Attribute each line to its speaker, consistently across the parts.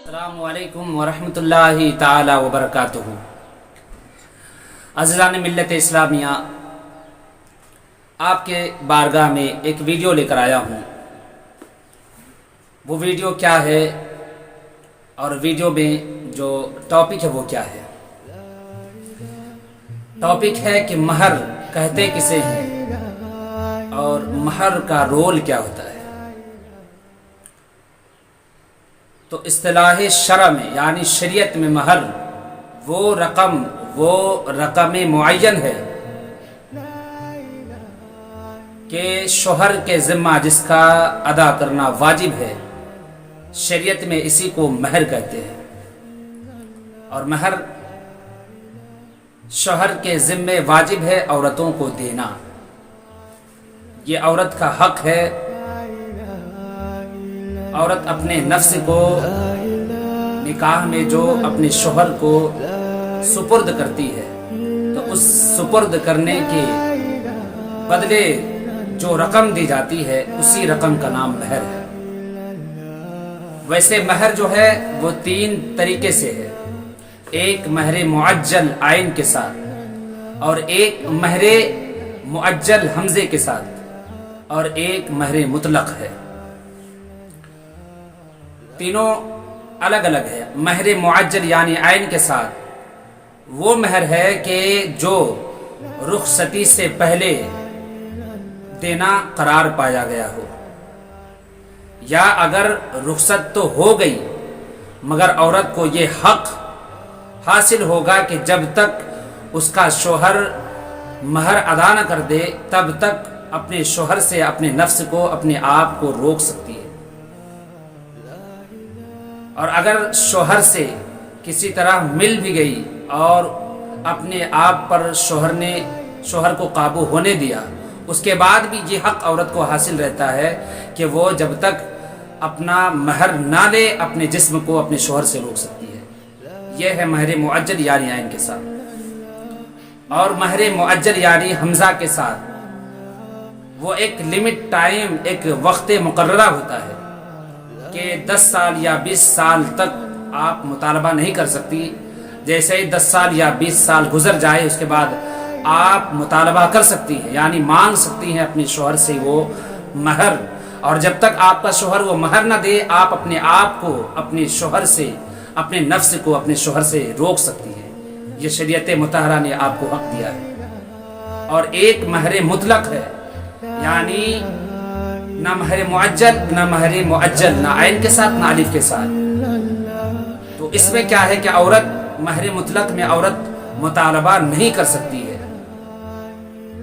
Speaker 1: السلام علیکم ورحمۃ اللہ تعالی وبرکاتہ۔ عزیزان ملت اسلامیہ، آپ کے بارگاہ میں ایک ویڈیو لے کر آیا ہوں۔ وہ ویڈیو کیا ہے اور ویڈیو میں جو ٹاپک ہے وہ کیا ہے؟ ٹاپک ہے کہ مہر کہتے کسے ہیں اور مہر کا رول کیا ہوتا ہے۔ تو اصطلاح شرع میں یعنی شریعت میں مہر وہ رقم معین ہے کہ شوہر کے ذمہ جس کا ادا کرنا واجب ہے، شریعت میں اسی کو مہر کہتے ہیں۔ اور مہر شوہر کے ذمے واجب ہے عورتوں کو دینا، یہ عورت کا حق ہے۔ عورت اپنے نفس کو نکاح میں جو اپنے شوہر کو سپرد کرتی ہے، تو اس سپرد کرنے کے بدلے جو رقم دی جاتی ہے اسی رقم کا نام مہر ہے۔ ویسے مہر جو ہے وہ 3 طریقے سے ہے، ایک مہر معجل عین کے ساتھ، اور ایک مہر معجل حمزے کے ساتھ، اور ایک مہر مطلق ہے۔ تینوں الگ الگ ہے۔ مہر معجل یعنی عین کے ساتھ وہ مہر ہے کہ جو رخصتی سے پہلے دینا قرار پایا گیا ہو، یا اگر رخصت تو ہو گئی مگر عورت کو یہ حق حاصل ہوگا کہ جب تک اس کا شوہر مہر ادا نہ کر دے تب تک اپنے شوہر سے اپنے نفس کو اپنے آپ کو روک سکتی ہے۔ اور اگر شوہر سے کسی طرح مل بھی گئی اور اپنے آپ پر شوہر کو قابو ہونے دیا، اس کے بعد بھی یہ حق عورت کو حاصل رہتا ہے کہ وہ جب تک اپنا مہر نہ لے اپنے جسم کو اپنے شوہر سے روک سکتی ہے۔ یہ ہے مہر معجل یعنی عین کے ساتھ۔ اور مہر معجل یعنی حمزہ کے ساتھ وہ ایک لمٹ ٹائم، ایک وقت مقررہ ہوتا ہے کہ 10 سال یا 20 سال تک آپ مطالبہ نہیں کر سکتی۔ جیسے ہی 10 سال یا 20 سال گزر جائے اس کے بعد آپ مطالبہ کر سکتی ہیں، یعنی مانگ سکتی ہیں اپنے شوہر سے وہ مہر۔ اور جب تک آپ کا شوہر وہ مہر نہ دے آپ اپنے آپ کو اپنے شوہر سے، اپنے نفس کو اپنے شوہر سے روک سکتی ہیں۔ یہ شریعت مطہرہ نے آپ کو حق دیا ہے۔ اور ایک مہر مطلق ہے، یعنی نہ مہر معجل نہ مہر معجل، نہ عین کے ساتھ نہ الف کے ساتھ۔ تو اس میں کیا ہے کہ عورت مہر مطلق میں عورت مطالبہ نہیں کر سکتی ہے،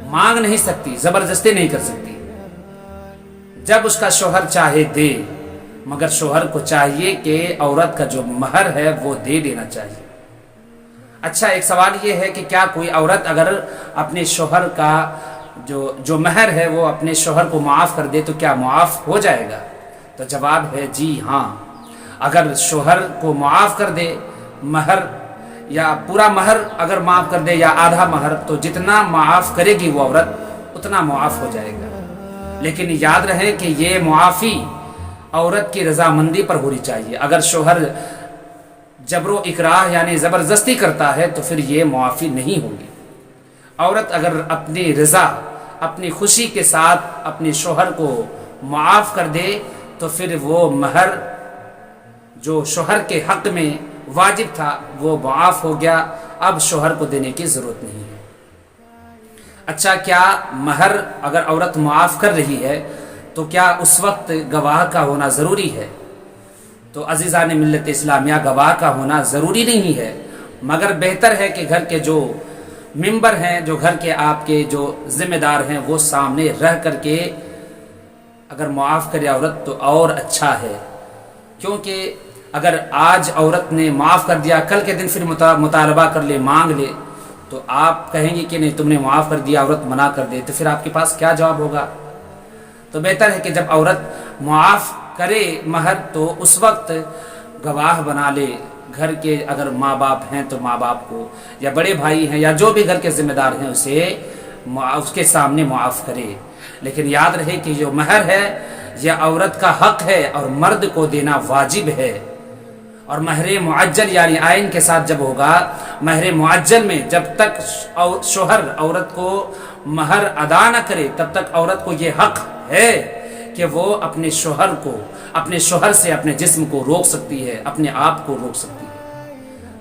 Speaker 1: مانگ نہیں سکتی، زبردستی نہیں کر سکتی۔ جب اس کا شوہر چاہے دے، مگر شوہر کو چاہیے کہ عورت کا جو مہر ہے وہ دے دینا چاہیے۔ اچھا، ایک سوال یہ ہے کہ کیا کوئی عورت اگر اپنے شوہر کا جو مہر ہے وہ اپنے شوہر کو معاف کر دے تو کیا معاف ہو جائے گا؟ تو جواب ہے جی ہاں۔ اگر شوہر کو معاف کر دے مہر، یا پورا مہر اگر معاف کر دے یا آدھا مہر، تو جتنا معاف کرے گی وہ عورت اتنا معاف ہو جائے گا۔ لیکن یاد رہے کہ یہ معافی عورت کی رضامندی پر ہونی چاہیے۔ اگر شوہر جبر و اکراہ یعنی زبردستی کرتا ہے تو پھر یہ معافی نہیں ہوگی۔ عورت اگر اپنی رضا، اپنی خوشی کے ساتھ اپنے شوہر کو معاف کر دے تو پھر وہ مہر جو شوہر کے حق میں واجب تھا وہ معاف ہو گیا، اب شوہر کو دینے کی ضرورت نہیں ہے۔ اچھا، کیا مہر اگر عورت معاف کر رہی ہے تو کیا اس وقت گواہ کا ہونا ضروری ہے؟ تو عزیزان ملت اسلامیہ، گواہ کا ہونا ضروری نہیں ہے، مگر بہتر ہے کہ گھر کے جو ممبر ہیں، جو گھر کے آپ کے جو ذمہ دار ہیں، وہ سامنے رہ کر کے اگر معاف کرے عورت تو اور اچھا ہے۔ کیونکہ اگر آج عورت نے معاف کر دیا، کل کے دن پھر مطالبہ کر لے، مانگ لے، تو آپ کہیں گے کہ نہیں تم نے معاف کر دیا، عورت منع کر دے، تو پھر آپ کے پاس کیا جواب ہوگا؟ تو بہتر ہے کہ جب عورت معاف کرے مہر تو اس وقت گواہ بنا لے گھر کے، اگر ماں باپ ہیں تو ماں باپ کو، یا بڑے بھائی ہیں، یا جو بھی گھر کے ذمہ دار ہیں اسے اس کے سامنے معاف کرے۔ لیکن یاد رہے کہ جو مہر ہے یہ عورت کا حق ہے اور مرد کو دینا واجب ہے. اور مہر معجل یعنی آئین کے ساتھ جب ہوگا، مہر معجل میں جب تک شوہر عورت کو مہر ادا نہ کرے تب تک عورت کو یہ حق ہے کہ وہ اپنے شوہر کو، اپنے شوہر سے اپنے جسم کو روک سکتی ہے، اپنے آپ کو روک سکتی ہے.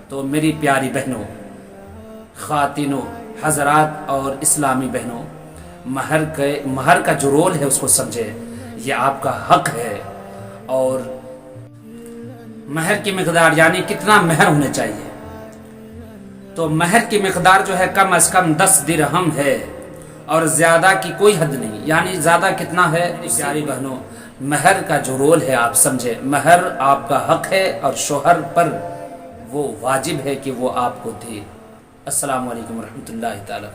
Speaker 1: تو میری پیاری بہنوں، خواتینوں، حضرات اور اسلامی بہنوں، مہر کا جو رول ہے اس کو سمجھے. یہ آپ کا حق ہے. اور مہر کی مقدار یعنی کتنا مہر ہونا چاہیے، تو مہر کی مقدار جو ہے کم از کم 10 درہم ہے اور زیادہ کی کوئی حد نہیں. یعنی زیادہ کتنا ہے پیاری بہنوں، مہر کا جو رول ہے آپ سمجھے. مہر آپ کا حق ہے اور شوہر پر وہ واجب ہے کہ وہ آپ کو دے. السلام علیکم ورحمۃ اللہ تعالی.